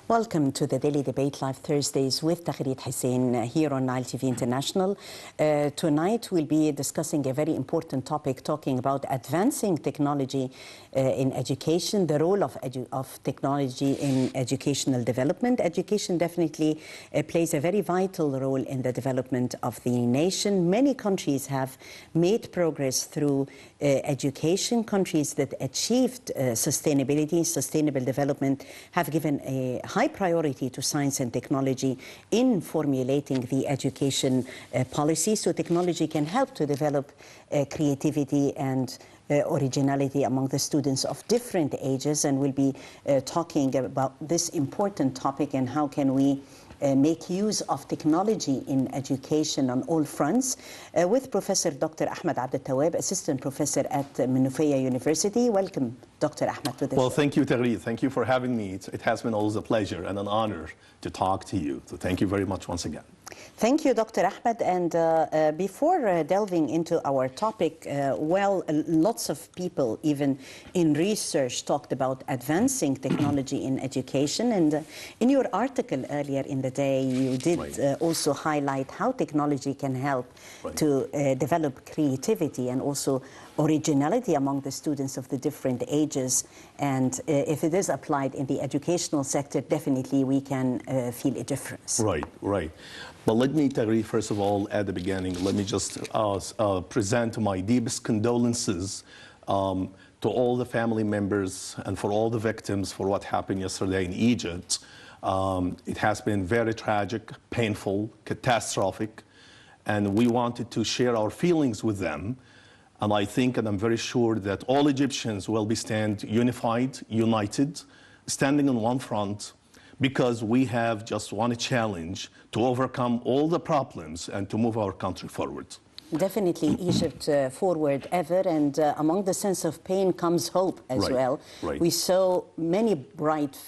Welcome to the Daily Debate Live Thursdays with Taghreed Hussein here on Nile TV International. Tonight we'll be discussing a very important topic, talking about advancing technology in education, the role of technology in educational development. Education definitely plays a very vital role in the development of the nation. Many countries have made progress through education. Countries that achieved sustainability, sustainable development have given a high priority to science and technology in formulating the education policy. So technology can help to develop creativity and originality among the students of different ages, and we'll be talking about this important topic and how can we make use of technology in education on all fronts with Professor Dr. Ahmad Abdel Tawwab, Assistant Professor at Minufeya University. Welcome, Dr. Ahmad, to the show. Thank you, Taghreed. Thank you for having me. It has been always a pleasure and an honor to talk to you. So thank you very much once again. Thank you, Dr. Ahmad. And before delving into our topic, lots of people, even in research, talked about advancing technology in education. And in your article earlier in the day, you did also highlight how technology can help to develop creativity and also originality among the students of the different ages. And if it is applied in the educational sector, definitely we can feel a difference. Right. But let me, Taghreed, first of all, at the beginning, let me just present my deepest condolences to all the family members and for all the victims for what happened yesterday in Egypt. It has been very tragic, painful, catastrophic, and we wanted to share our feelings with them. And I think, and I'm very sure, that all Egyptians will be united, standing on one front, because we have just one challenge: to overcome all the problems and to move our country forward. Definitely Egypt forward ever, and among the sense of pain comes hope as well. We saw many bright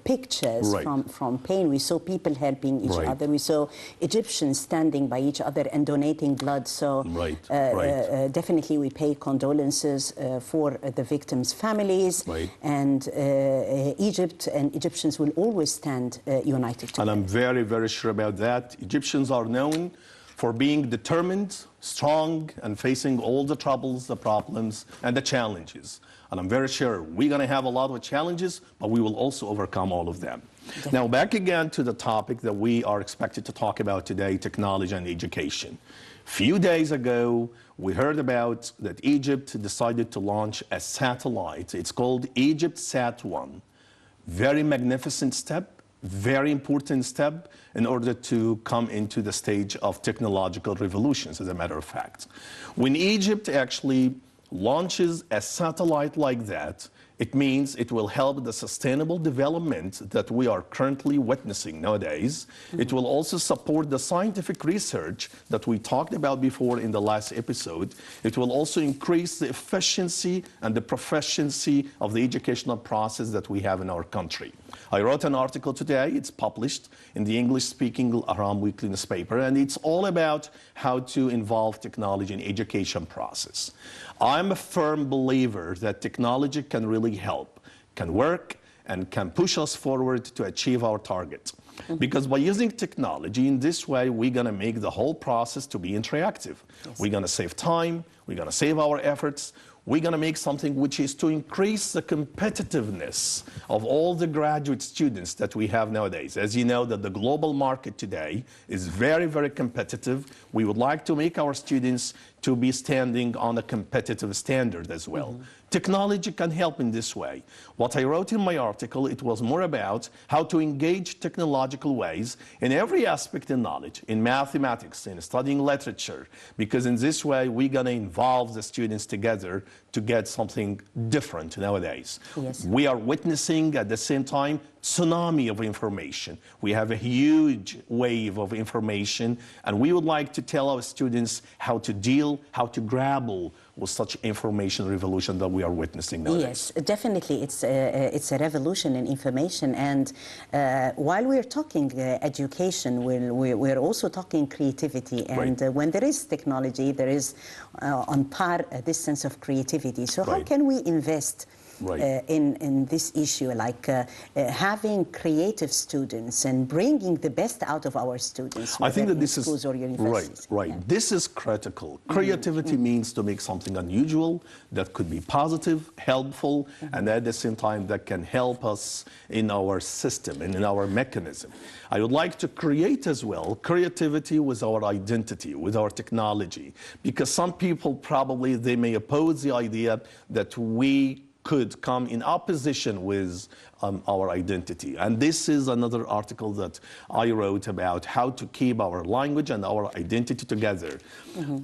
pictures from pain. We saw people helping each other. We saw Egyptians standing by each other and donating blood. So definitely we pay condolences for the victims' families. And Egypt and Egyptians will always stand united together. And I'm very, very sure about that. Egyptians are known for being determined, strong, and facing all the troubles, the problems, and the challenges. And I'm very sure we're going to have a lot of challenges, but we will also overcome all of them. Now, back again to the topic that we are expected to talk about today, technology and education. A few days ago, we heard about that Egypt decided to launch a satellite. It's called EgyptSat-1. Very magnificent step. Very important step in order to come into the stage of technological revolutions, as a matter of fact. When Egypt actually launches a satellite like that, it means it will help the sustainable development that we are currently witnessing nowadays. It will also support the scientific research that we talked about before in the last episode. It will also increase the efficiency and the proficiency of the educational process that we have in our country. I wrote an article today. It's published in the English-speaking Ahram weekly newspaper, and it's all about how to involve technology in education process. I'm a firm believer that technology can really help, can work, and can push us forward to achieve our target. Because by using technology in this way, we're going to make the whole process to be interactive. We're going to save time, we're going to save our efforts, we're going to make something which is to increase the competitiveness of all the graduate students that we have nowadays. As you know, that the global market today is very, very competitive. We would like to make our students to be standing on a competitive standard as well. Technology can help in this way. What I wrote in my article, it was more about how to engage technological ways in every aspect in knowledge, in mathematics, in studying literature, because in this way we're going to involve the students together to get something different nowadays. We are witnessing at the same time tsunami of information. We have a huge wave of information, and we would like to tell our students how to deal, how to grapple with such information revolution that we are witnessing nowadays. Yes, definitely. It's a revolution in information. And while we're talking education, we're also talking creativity. And when there is technology, there is on par this sense of creativity. So how can we invest in this issue, like having creative students and bringing the best out of our students. I think that this is schools or universities. right. Yeah. This is critical. Creativity means to make something unusual that could be positive, helpful, and at the same time that can help us in our system and in our mechanism. I would like to create as well creativity with our identity, with our technology, because some people probably they may oppose the idea that we could come in opposition with our identity. And this is another article that I wrote about how to keep our language and our identity together.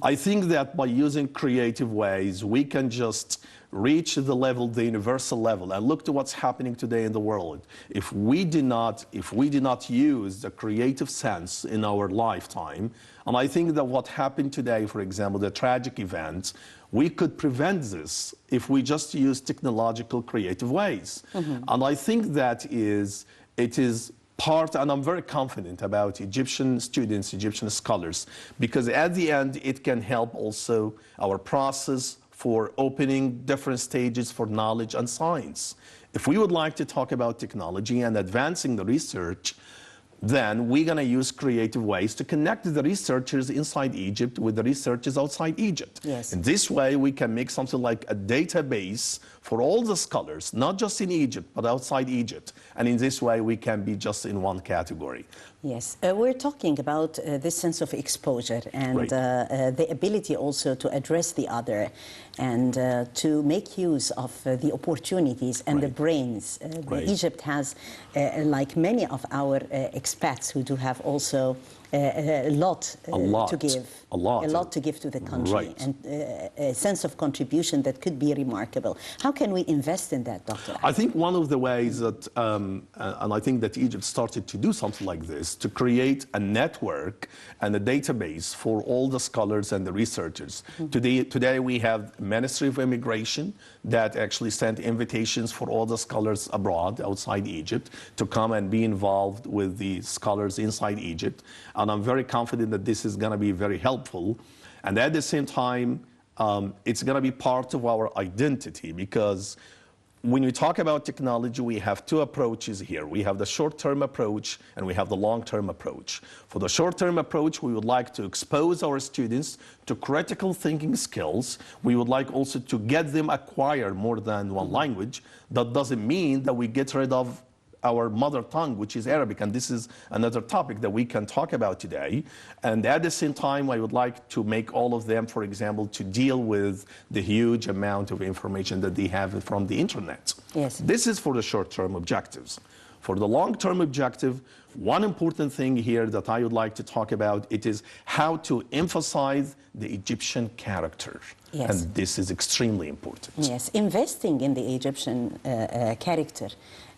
I think that by using creative ways, we can just reach the level, the universal level, and look to what's happening today in the world. If we do not use the creative sense in our lifetime, and I think that what happened today, for example, the tragic event, we could prevent this if we just use technological creative ways. And I think that it is part, and I'm very confident about Egyptian students, Egyptian scholars, because at the end it can help also our process for opening different stages for knowledge and science. If we would like to talk about technology and advancing the research, then we're going to use creative ways to connect the researchers inside Egypt with the researchers outside Egypt. Yes. In this way, we can make something like a database for all the scholars, not just in Egypt, but outside Egypt. And in this way, we can be just in one category. Yes, we're talking about this sense of exposure and the ability also to address the other and to make use of the opportunities and the brains. Egypt has, like many of our expats who do have also a lot to give. A lot to give to the country, and a sense of contribution that could be remarkable. How can we invest in that, Dr.? I think one of the ways that, and I think that Egypt started to do something like this, to create a network and a database for all the scholars and the researchers. Today we have Ministry of Immigration that actually sent invitations for all the scholars abroad, outside Egypt, to come and be involved with the scholars inside Egypt. And I'm very confident that this is going to be very helpful. And at the same time, it's going to be part of our identity, because when we talk about technology, we have two approaches here. We have the short-term approach and we have the long-term approach. For the short-term approach, we would like to expose our students to critical thinking skills. We would like also to get them acquire more than one language. That doesn't mean that we get rid of our mother tongue, which is Arabic, and this is another topic that we can talk about today. And at the same time, I would like to make all of them, for example, to deal with the huge amount of information that they have from the internet. Yes. This is for the short-term objectives. For the long-term objective, one important thing here that I would like to talk about, it is how to emphasize the Egyptian character. Yes. And this is extremely important. Yes, investing in the Egyptian character.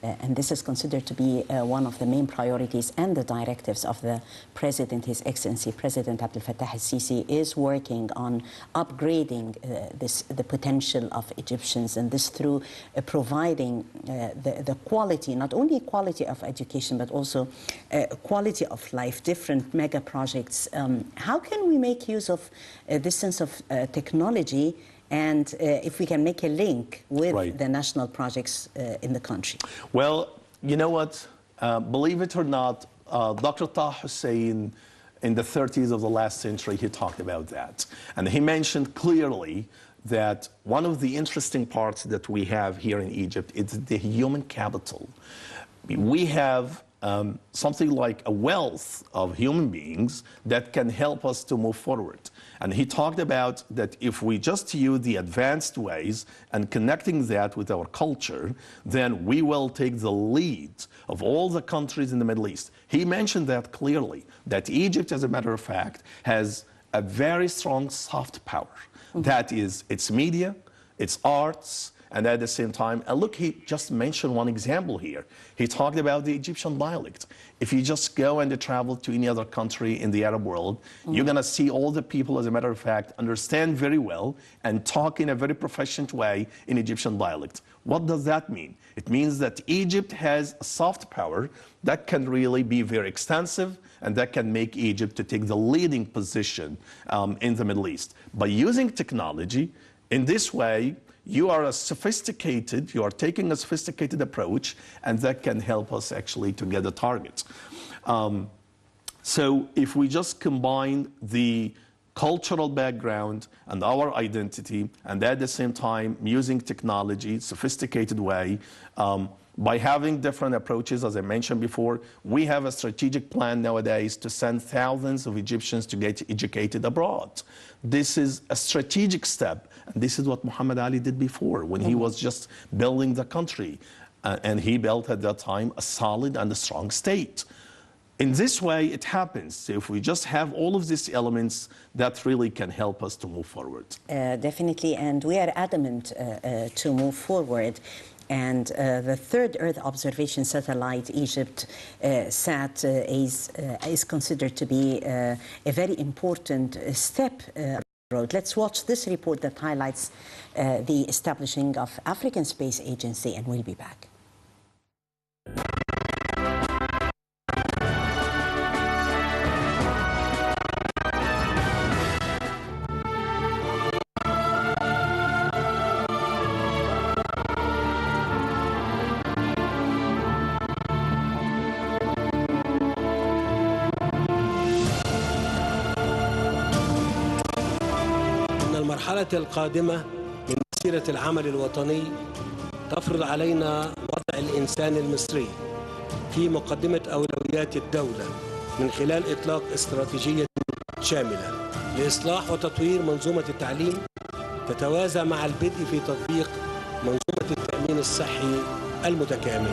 And this is considered to be one of the main priorities and the directives of the President, His Excellency President Abdel Fattah al-Sisi is working on upgrading the potential of Egyptians, and this through providing the quality, not only quality of education, but also quality of life, different mega projects. How can we make use of this sense of technology, and if we can make a link with the national projects in the country? Well, you know what? Believe it or not, Dr. Taha Hussein, in the 30s of the last century, he talked about that. And he mentioned clearly that one of the interesting parts that we have here in Egypt is the human capital. We have something like a wealth of human beings that can help us to move forward. And he talked about that if we just use the advanced ways and connecting that with our culture, then we will take the lead of all the countries in the Middle East. He mentioned that clearly, that Egypt, as a matter of fact, has a very strong soft power. That is its media, its arts, and at the same time, and look, he just mentioned one example here. He talked about the Egyptian dialect. If you just go and travel to any other country in the Arab world, you're going to see all the people, as a matter of fact, understand very well and talk in a very proficient way in Egyptian dialect. What does that mean? It means that Egypt has a soft power that can really be very extensive, and that can make Egypt to take the leading position in the Middle East. By using technology, in this way, you are taking a sophisticated approach, and that can help us actually to get a target. So if we just combine the cultural background and our identity, and at the same time using technology, sophisticated way, by having different approaches, as I mentioned before, we have a strategic plan nowadays to send thousands of Egyptians to get educated abroad. This is a strategic step, and this is what Muhammad Ali did before when he was just building the country. And he built at that time a solid and a strong state. In this way, it happens. So if we just have all of these elements, that really can help us to move forward. Definitely, and we are adamant to move forward. And the third Earth observation satellite, Egypt Sat, is considered to be a very important step road. Let's watch this report that highlights the establishing of African Space Agency, and we'll be back. المرحلة القادمة من مسيرة العمل الوطني تفرض علينا وضع الإنسان المصري في مقدمة أولويات الدولة من خلال إطلاق استراتيجية شاملة لإصلاح وتطوير منظومة التعليم تتوازى مع البدء في تطبيق منظومة التأمين الصحي المتكامل.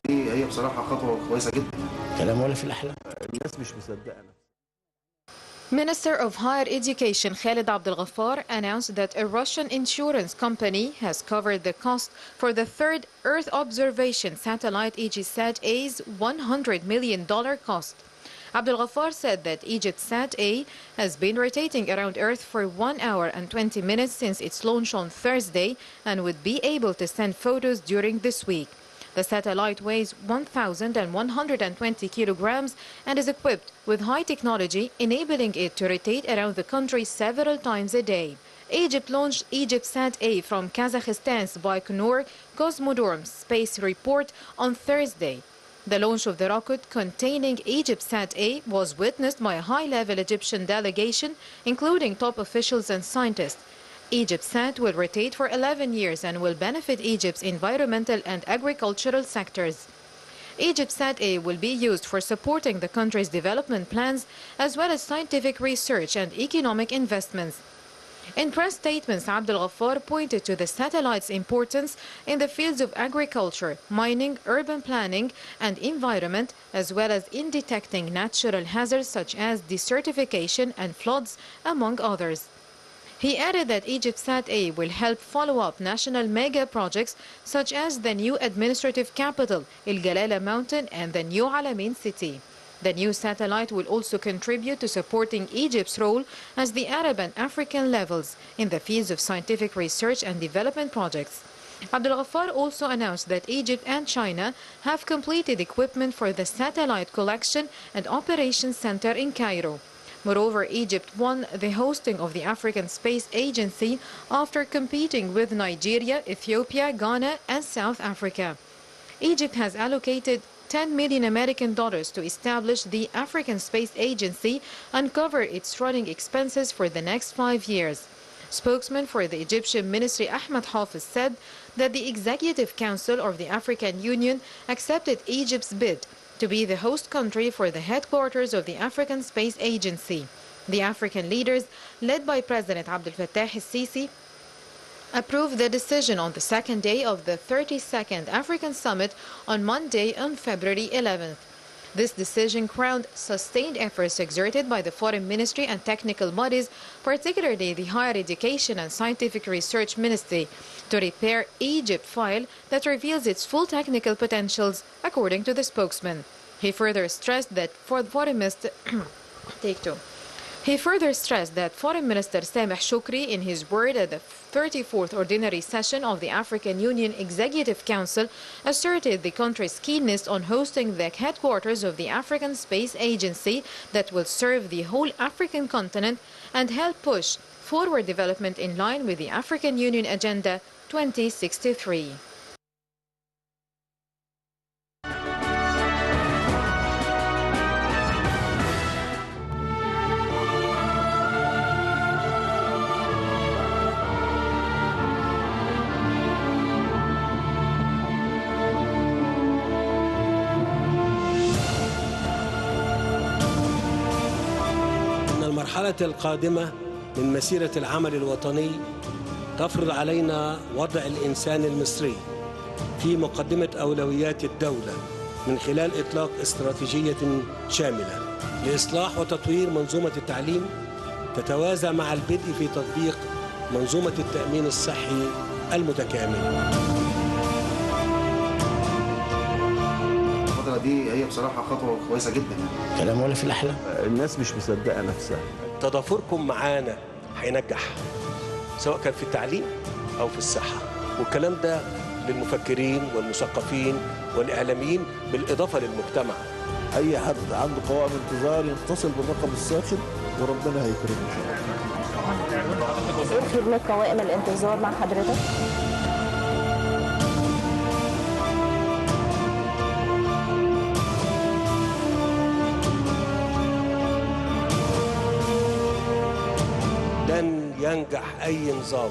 هي بصراحة خطوة كويسة جدا. كلام ولا في الأحلام. الناس مش مصدقة. Minister of Higher Education Khalid Abdel Ghaffar announced that a Russian insurance company has covered the cost for the third Earth observation satellite EGSat-A's $100 million cost. Abdel Ghaffar said that EGSat-A has been rotating around Earth for 1 hour and 20 minutes since its launch on Thursday and would be able to send photos during this week. The satellite weighs 1,120 kilograms and is equipped with high technology, enabling it to rotate around the country several times a day. Egypt launched EGPSat-A from Kazakhstan's Baikonur Cosmodrome space report on Thursday. The launch of the rocket containing EGPSat-A was witnessed by a high-level Egyptian delegation, including top officials and scientists. EGPSat will rotate for 11 years and will benefit Egypt's environmental and agricultural sectors. EGPSat-A will be used for supporting the country's development plans as well as scientific research and economic investments. In press statements, Abdel Ghaffar pointed to the satellite's importance in the fields of agriculture, mining, urban planning, and environment, as well as in detecting natural hazards such as desertification and floods, among others. He added that EGPSat-A will help follow up national mega projects such as the new administrative capital, El Galala Mountain, and the new Alamein city. The new satellite will also contribute to supporting Egypt's role as the Arab and African levels in the fields of scientific research and development projects. Abdel Ghaffar also announced that Egypt and China have completed equipment for the satellite collection and operations center in Cairo. Moreover, Egypt won the hosting of the African Space Agency after competing with Nigeria, Ethiopia, Ghana, and South Africa. Egypt has allocated $10 million to establish the African Space Agency and cover its running expenses for the next 5 years. Spokesman for the Egyptian Ministry Ahmad Hafiz said that the Executive Council of the African Union accepted Egypt's bid to be the host country for the headquarters of the African Space Agency. The African leaders, led by President Abdel Fattah el-Sisi, approved the decision on the second day of the 32nd African Summit on Monday, on February 11th. This decision crowned sustained efforts exerted by the Foreign Ministry and technical bodies, particularly the Higher Education and Scientific Research Ministry, to repair Egypt file that reveals its full technical potentials, according to the spokesman. He further stressed that for the Foreign Minister, He further stressed that Foreign Minister Sameh Shoukry, in his word at the 34th Ordinary Session of the African Union Executive Council, asserted the country's keenness on hosting the headquarters of the African Space Agency that will serve the whole African continent and help push forward development in line with the African Union Agenda 2063. المرحلة القادمة من مسيرة العمل الوطني تفرض علينا وضع الإنسان المصري في مقدمة أولويات الدولة من خلال إطلاق استراتيجية شاملة لإصلاح وتطوير منظومة التعليم تتوازى مع البدء في تطبيق منظومة التأمين الصحي المتكامل. الفترة دي هي بصراحة خطوة كويسة جدا. كلام ولا في الأحلام. الناس مش مصدقة نفسها. تضافركم معانا هينجح سواء كان في التعليم أو في الصحة، والكلام ده للمفكرين والمثقفين والإعلاميين بالإضافة للمجتمع. أي حد عنده قوائم انتظار يتصل بالرقم الساخن وربنا هيكرمه إن شاء الله. إيه خدمة قوائم الانتظار مع حضرتك؟ لن ينجح أي نظام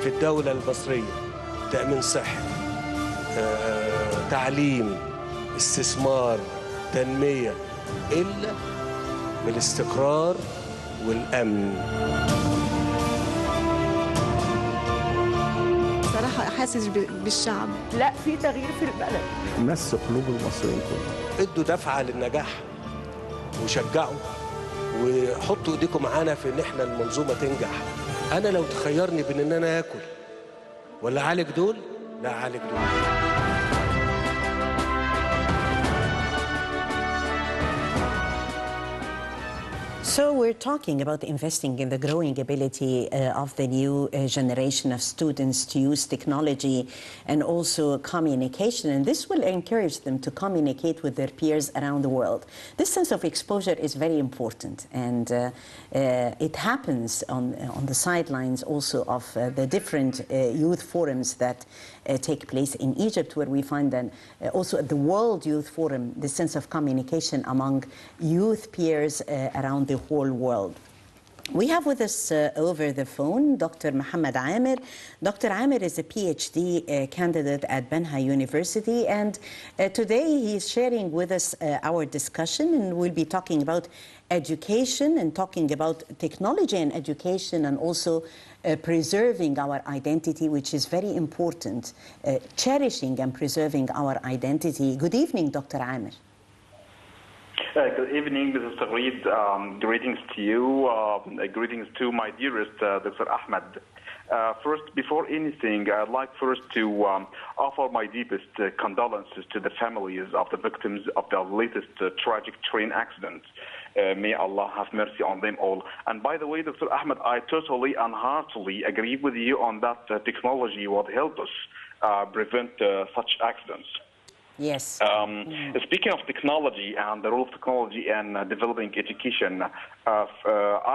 في الدولة المصرية، تأمين صحي، تعليم، استثمار، تنمية، إلا بالاستقرار والأمن. صراحة حاسس بالشعب، لا في تغيير في البلد. مس قلوب المصريين كلهم. ادوا دفعة للنجاح وشجعوا وحطوا ايديكم معانا في ان احنا المنظومه تنجح. انا لو تخيرني بين ان انا اكل ولا اعالج دول، لا اعالج دول. So we're talking about investing in the growing ability of the new generation of students to use technology and also communication, and this will encourage them to communicate with their peers around the world. This sense of exposure is very important, and it happens on the sidelines also of the different youth forums that take place in Egypt, where we find that also at the World Youth Forum, the sense of communication among youth peers around the whole world. We have with us over the phone Dr. Muhammad Amir. Dr. Amir is a PhD candidate at Benha University, and today he is sharing with us our discussion, and we'll be talking about education and talking about technology and education, and also preserving our identity, which is very important, cherishing and preserving our identity. Good evening, Dr. Amir. Good evening, Mrs. Tagreed. Greetings to you. Greetings to my dearest Dr. Ahmad. First, before anything, I'd like first to offer my deepest condolences to the families of the victims of the latest tragic train accident. May Allah have mercy on them all. And by the way, Dr. Ahmad, I totally and heartily agree with you on that technology would help us prevent such accidents. Yes. Speaking of technology and the role of technology in developing education,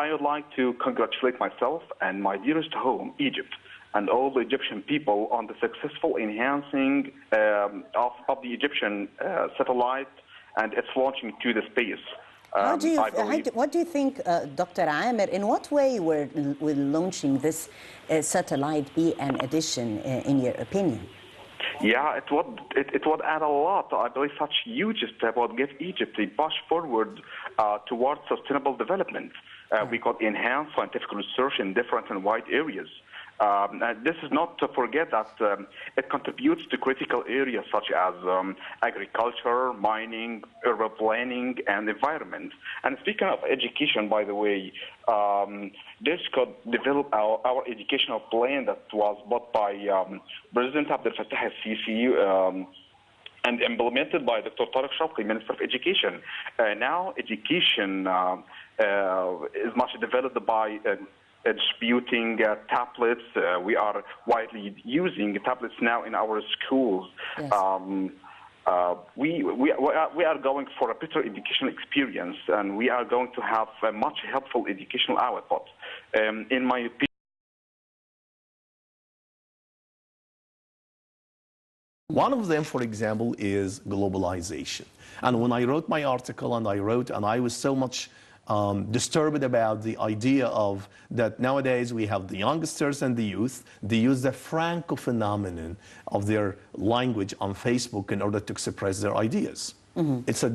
I would like to congratulate myself and my dearest home, Egypt, and all the Egyptian people on the successful enhancing of the Egyptian satellite and its launching to the space. What do you think, Dr. Amir, in what way will launching this satellite be an addition, in your opinion? Yeah, it would add a lot. I believe such huge step would give Egypt a push forward towards sustainable development. We could enhance scientific research in different and wide areas. This is not to forget that it contributes to critical areas such as agriculture, mining, urban planning, and environment. And speaking of education, by the way, this could develop our educational plan that was bought by President Abdel Fattah al-Sisi and implemented by Dr. Tariq Shawqi, Minister of Education. Now, education is much developed by distributing tablets. We are widely using tablets now in our schools. Yes. We are going for a better educational experience, and we are going to have a much helpful educational output. In my opinion, one of them, for example, is globalization. And when I wrote my article, and I was so much disturbed about the idea of that nowadays we have the youngsters and the youth, they use the Franco phenomenon of their language on Facebook in order to express their ideas. It's a...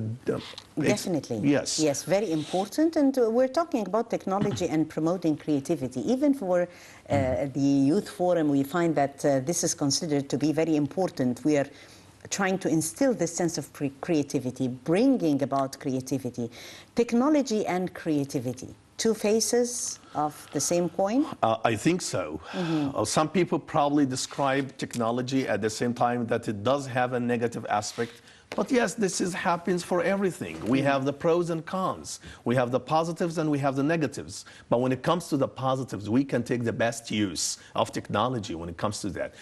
Definitely. Yes. Yes, very important. And we're talking about technology and promoting creativity. Even for the Youth Forum, we find that this is considered to be very important. We are trying to instill this sense of creativity, bringing about creativity. Technology and creativity, two faces of the same coin? I think so. Some people probably describe technology at the same time that it does have a negative aspect. But yes, happens for everything. We have the pros and cons. We have the positives and we have the negatives. But when it comes to the positives, we can take the best use of technology when it comes to that.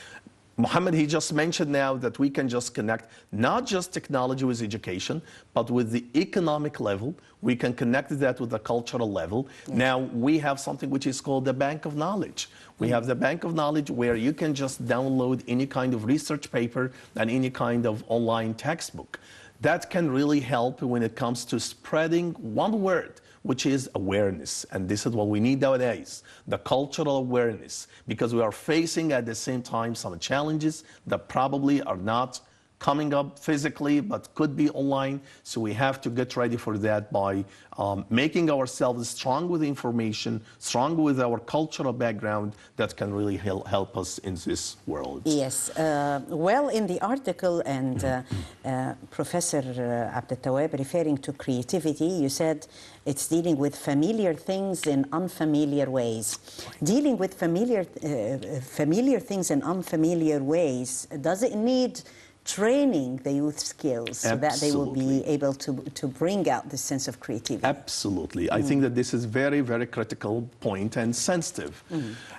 Mohammed, he just mentioned now that we can just connect not just technology with education, but with the economic level. We can connect that with the cultural level. Yes. Now, we have something which is called the Bank of Knowledge. We have the Bank of Knowledge where you can just download any kind of research paper and any kind of online textbook. That can really help when it comes to spreading one word, which is awareness. And this is what we need nowadays, the cultural awareness, because we are facing at the same time some challenges that probably are not coming up physically, but could be online. So we have to get ready for that by making ourselves strong with information, strong with our cultural background that can really help us in this world. Yes. Well, in the article, and Professor Abdel Tawwab, referring to creativity, you said it's dealing with familiar things in unfamiliar ways. Dealing with familiar things in unfamiliar ways, does it need training the youth skills so that they will be able to bring out this sense of creativity? Absolutely. I think that this is very, very critical point and sensitive.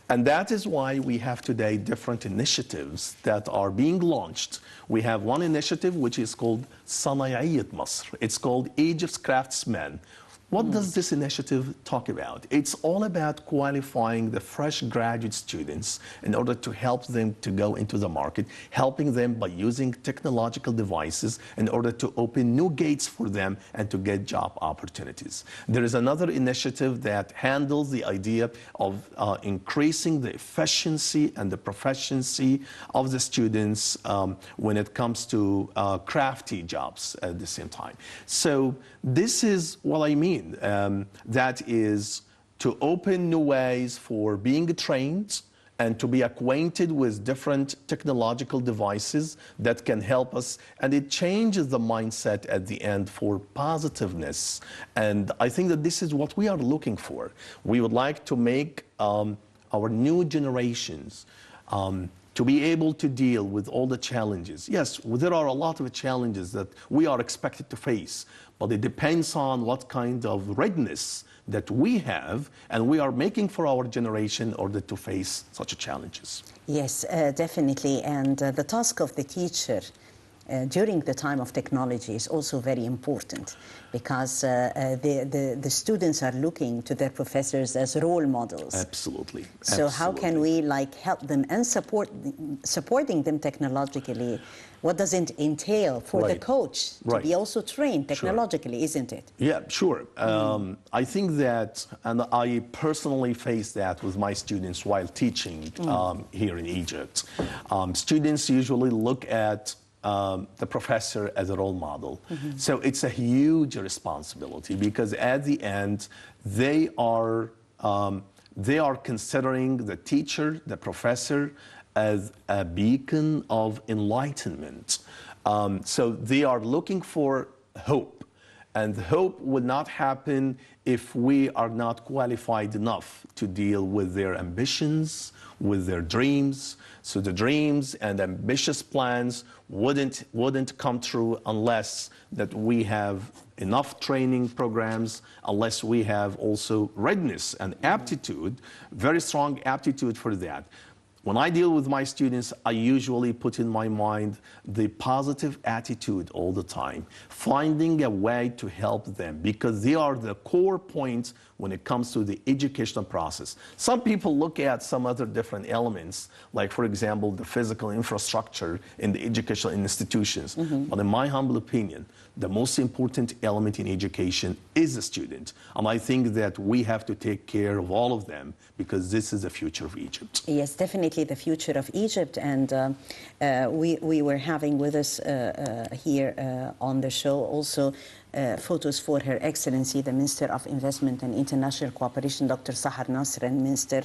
And that is why we have today different initiatives that are being launched. We have one initiative which is called Sanayiyat Masr. It's called Egypt's Craftsmen. What does this initiative talk about? It's all about qualifying the fresh graduate students in order to help them to go into the market, helping them by using technological devices in order to open new gates for them and to get job opportunities. There is another initiative that handles the idea of increasing the efficiency and the proficiency of the students when it comes to crafty jobs at the same time. So this is what I mean. That is to open new ways for being trained and to be acquainted with different technological devices that can help us. And it changes the mindset at the end for positiveness. And I think that this is what we are looking for. We would like to make our new generations to be able to deal with all the challenges. Yes, there are a lot of challenges that we are expected to face, but it depends on what kind of readiness that we have and we are making for our generation in order to face such challenges. Yes, definitely. And the task of the teacher during the time of technology is also very important, because the students are looking to their professors as role models. Absolutely. So how can we help them and supporting them technologically? What does it entail for the coach to be also trained technologically, isn't it? Yeah, sure. I think that, and I personally face that with my students while teaching here in Egypt. Students usually look at the professor as a role model. So it's a huge responsibility, because at the end they are considering the teacher, the professor, as a beacon of enlightenment. So they are looking for hope. And the hope will not happen if we are not qualified enough to deal with their ambitions, with their dreams. So the dreams and ambitious plans wouldn't come true unless that we have enough training programs, unless we have also readiness and aptitude, very strong aptitude for that. When I deal with my students, I usually put in my mind the positive attitude all the time, finding a way to help them, because they are the core points when it comes to the educational process. Some people look at some other different elements, like, for example, the physical infrastructure in the educational institutions. But in my humble opinion, the most important element in education is the student. And I think that we have to take care of all of them, because this is the future of Egypt. Yes, definitely the future of Egypt. And we were having with us here on the show also photos for Her Excellency, the Minister of Investment and International Cooperation, Dr. Sahar Nasr, and Minister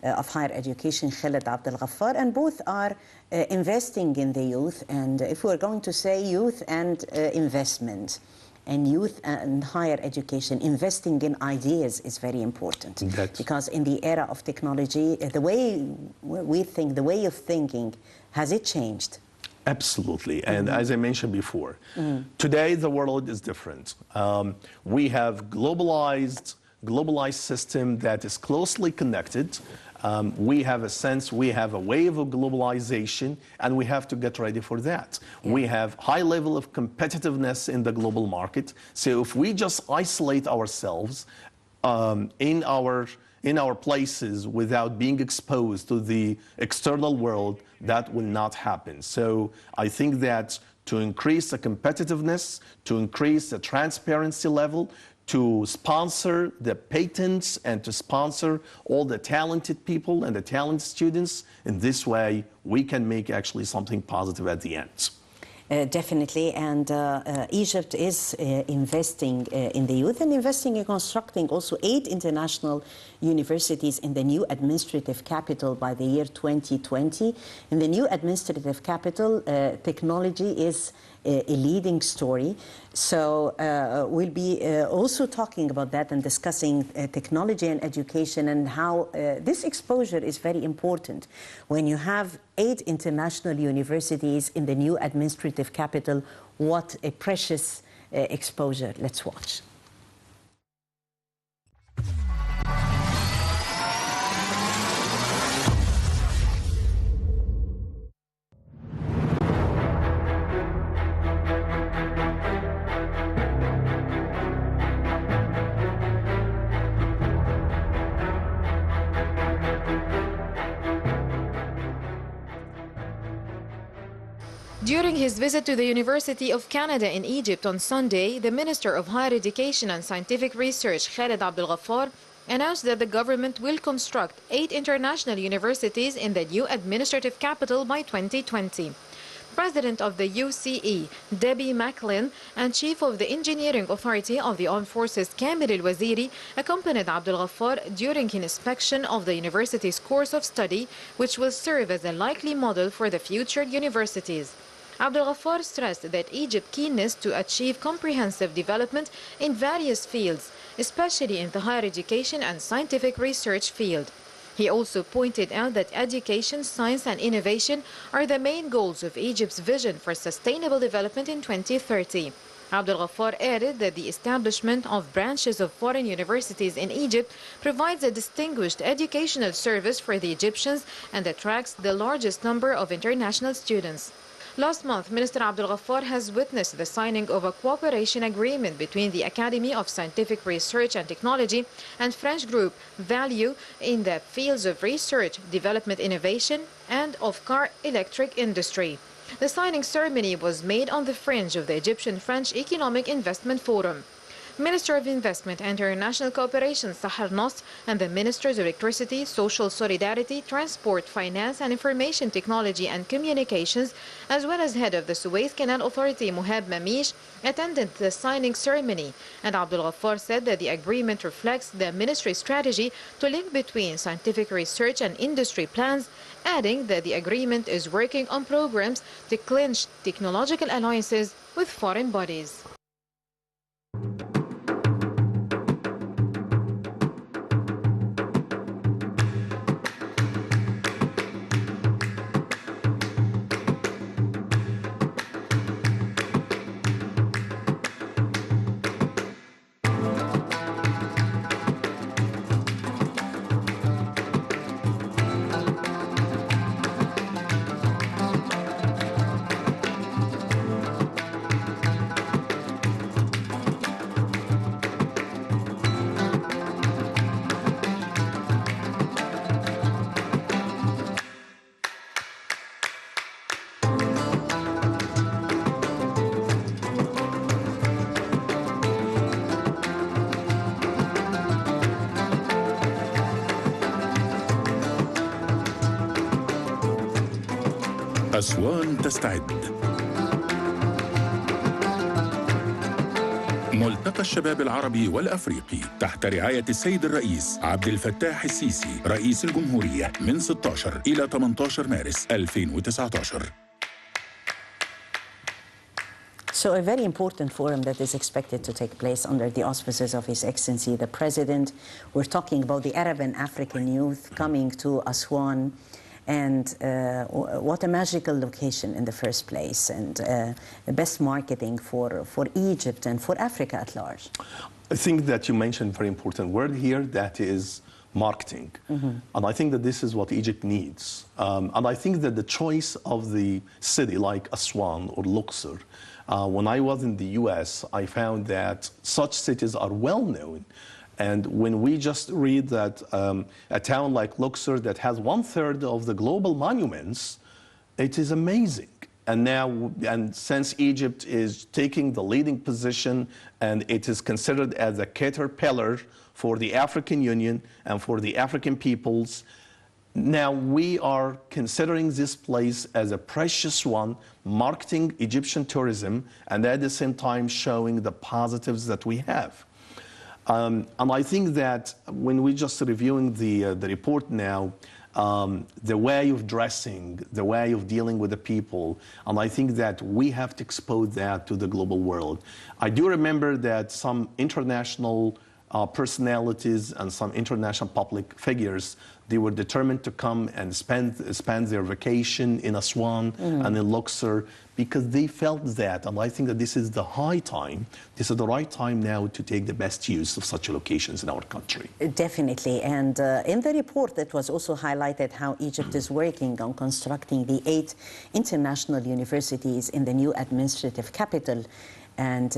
of Higher Education, Khaled Abdel Ghaffar, and both are investing in the youth. And if we're going to say youth and investment, and youth and higher education, investing in ideas is very important. Because in the era of technology, the way we think, the way of thinking, has it changed? Absolutely. And as I mentioned before, today the world is different. We have globalized system that is closely connected. We have a sense, we have a wave of globalization, and we have to get ready for that. We have high level of competitiveness in the global market. So if we just isolate ourselves in our places without being exposed to the external world, that will not happen. So I think that to increase the competitiveness, to increase the transparency level, to sponsor the patents and to sponsor all the talented people and the talented students, in this way we can make actually something positive at the end. Definitely, and Egypt is investing in the youth and investing in constructing also 8 international universities in the new administrative capital by the year 2020. In the new administrative capital, technology is a leading story. So we'll be also talking about that and discussing technology and education and how this exposure is very important. When you have 8 international universities in the new administrative capital, what a precious exposure. Let's watch. During his visit to the University of Canada in Egypt on Sunday, the Minister of Higher Education and Scientific Research, Khaled Abdel Ghaffar, announced that the government will construct 8 international universities in the new administrative capital by 2020. President of the UCE, Debbie Macklin, and Chief of the Engineering Authority of the Armed Forces, Kamil El-Waziri, accompanied Abdel Ghaffar during his inspection of the university's course of study, which will serve as a likely model for the future universities. Abdel Ghaffar stressed that Egypt's keenness to achieve comprehensive development in various fields, especially in the higher education and scientific research field. He also pointed out that education, science and innovation are the main goals of Egypt's vision for sustainable development in 2030. Abdel Ghaffar added that the establishment of branches of foreign universities in Egypt provides a distinguished educational service for the Egyptians and attracts the largest number of international students. Last month, Minister Abdel Ghaffar has witnessed the signing of a cooperation agreement between the Academy of Scientific Research and Technology and French group Value in the fields of research, development, innovation, and of car electric industry. The signing ceremony was made on the fringe of the Egyptian-French Economic Investment Forum. Minister of Investment and International Cooperation Sahar Nasr and the Ministers of Electricity, Social Solidarity, Transport, Finance and Information Technology and Communications, as well as head of the Suez Canal Authority Mohab Mamish, attended the signing ceremony. And Abdel Ghaffar said that the agreement reflects the ministry's strategy to link between scientific research and industry plans, adding that the agreement is working on programs to clinch technological alliances with foreign bodies. أسوان تستعد. ملتقى الشباب العربي والأفريقي تحت رعاية السيد الرئيس عبد الفتاح السيسي رئيس الجمهورية من 16 إلى 18 مارس 2019. So a very important forum that is expected to take place under the auspices of His Excellency the President. We're talking about the Arab and African youth coming to Aswan, and what a magical location in the first place, and the best marketing for Egypt and for Africa at large. I think that you mentioned a very important word here, that is marketing. And I think that this is what Egypt needs. And I think that the choice of the city like Aswan or Luxor, when I was in the US, I found that such cities are well known. And when we just read that a town like Luxor that has 1/3 of the global monuments, it is amazing. And now, and since Egypt is taking the leading position and it is considered as a caterpillar for the African Union and for the African peoples, now we are considering this place as a precious one, marketing Egyptian tourism, and at the same time showing the positives that we have. And I think that when we're just reviewing the report now, the way of dressing, the way of dealing with the people, and I think that we have to expose that to the global world. I do remember that some international personalities and some international public figures, they were determined to come and spend their vacation in Aswan and in Luxor because they felt that, and I think that this is the high time, this is the right time now to take the best use of such locations in our country. Definitely, and in the report it was also highlighted how Egypt is working on constructing the 8 international universities in the new administrative capital. And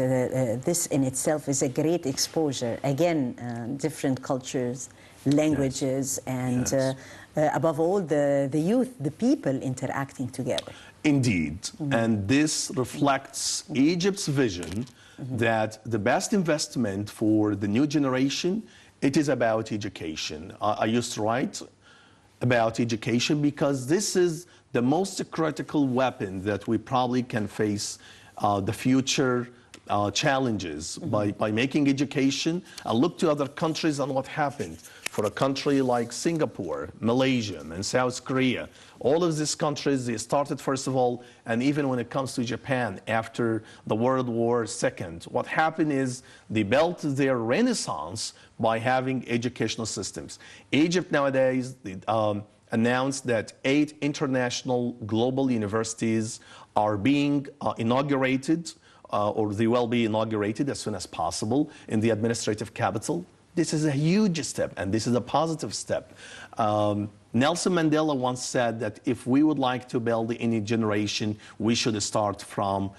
this in itself is a great exposure. Again, different cultures, languages, and above all, the youth, the people interacting together. Indeed. And this reflects Egypt's vision that the best investment for the new generation, it is about education. I used to write about education because this is the most critical weapon that we probably can face the future challenges by making education. And look to other countries and what happened. For a country like Singapore, Malaysia, and South Korea, all of these countries, they started first of all, and even when it comes to Japan after the World War II, what happened is they built their renaissance by having educational systems. Egypt nowadays, announced that 8 international global universities are being inaugurated, or they will be inaugurated as soon as possible in the administrative capital. This is a huge step, and this is a positive step. Nelson Mandela once said that if we would like to build any generation, we should start from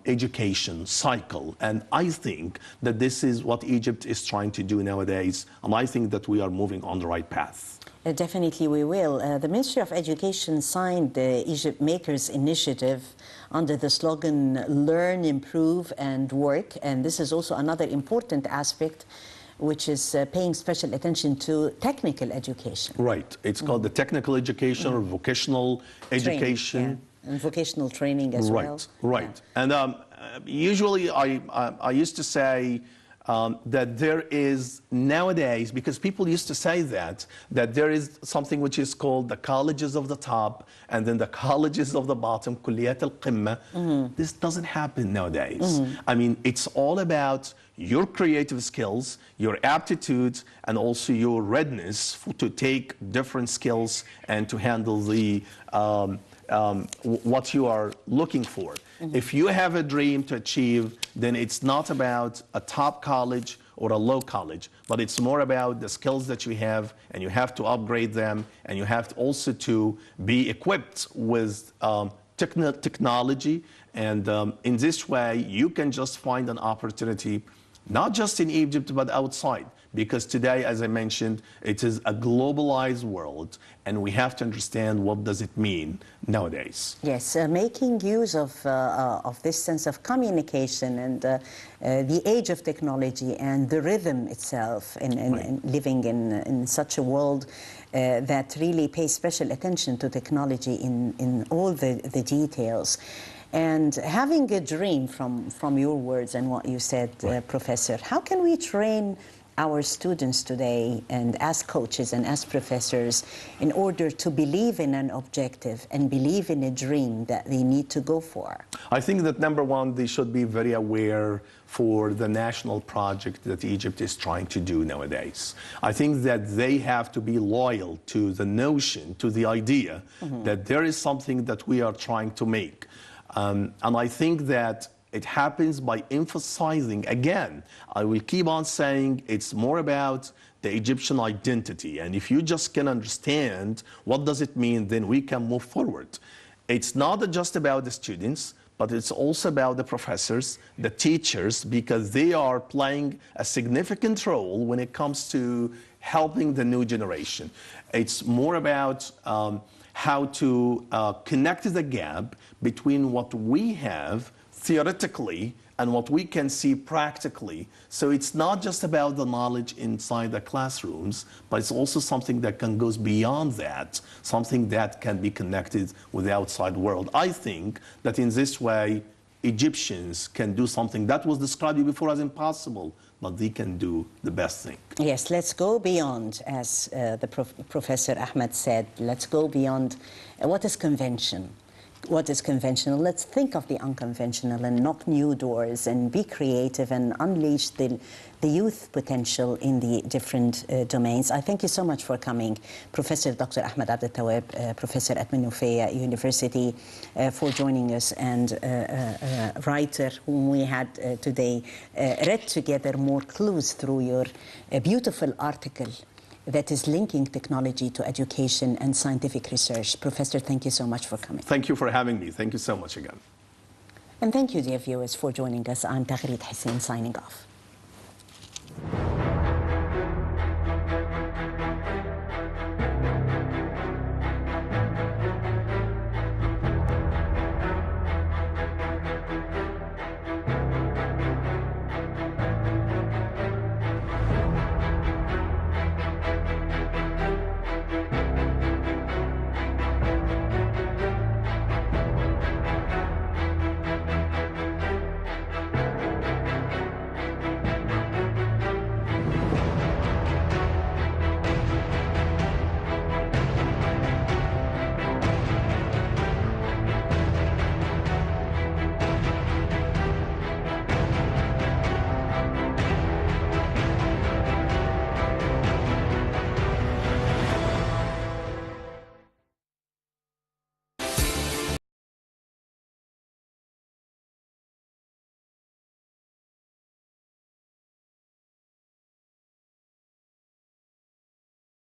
education cycle. And I think that this is what Egypt is trying to do nowadays, and I think that we are moving on the right path. Definitely we will. The Ministry of Education signed the Egypt Makers Initiative under the slogan, Learn, Improve, and Work. And this is also another important aspect, which is paying special attention to technical education. Right. It's called the technical education or vocational education. And vocational training as well. Right. And usually I used to say that there is nowadays, because people used to say that there is something which is called the colleges of the top and then the colleges of the bottom, kulliyat al-qimma. This doesn't happen nowadays. I mean, it's all about your creative skills, your aptitudes, and also your readiness to take different skills and to handle the what you are looking for. If you have a dream to achieve, then it's not about a top college or a low college, but it's more about the skills that you have, and you have to upgrade them, and you have to also to be equipped with technology. And in this way, you can just find an opportunity, not just in Egypt, but outside. Because today, as I mentioned, it is a globalized world, and we have to understand what does it mean nowadays. Yes, making use of this sense of communication and the age of technology and the rhythm itself in living in such a world that really pay special attention to technology in all the details. And having a dream from your words and what you said, Professor, how can we train our students today and as coaches and as professors in order to believe in an objective and believe in a dream that they need to go for? I think that number one, they should be very aware for the national project that Egypt is trying to do nowadays. I think that they have to be loyal to the notion, to the idea that there is something that we are trying to make. And I think that it happens by emphasizing, again, I will keep on saying it's more about the Egyptian identity. And if you just can understand what does it mean, then we can move forward. It's not just about the students, but it's also about the professors, the teachers, because they are playing a significant role when it comes to helping the new generation. It's more about how to connect the gap between what we have theoretically and what we can see practically. So it's not just about the knowledge inside the classrooms, but it's also something that goes beyond that, something that can be connected with the outside world. I think that in this way, Egyptians can do something that was described before as impossible, but they can do the best thing. Yes, let's go beyond, as the Professor Ahmed said, let's go beyond what is convention. What is conventional? Let's think of the unconventional and knock new doors and be creative and unleash the youth potential in the different domains. I thank you so much for coming, Professor Dr. Ahmad Abdel Tawwab, Professor at Menufeya University, for joining us, and writer whom we had today read together more clues through your beautiful article that is linking technology to education and scientific research. Professor, thank you so much for coming. Thank you for having me. Thank you so much again. And thank you, dear viewers, for joining us. I'm Taghreed Hussein, signing off.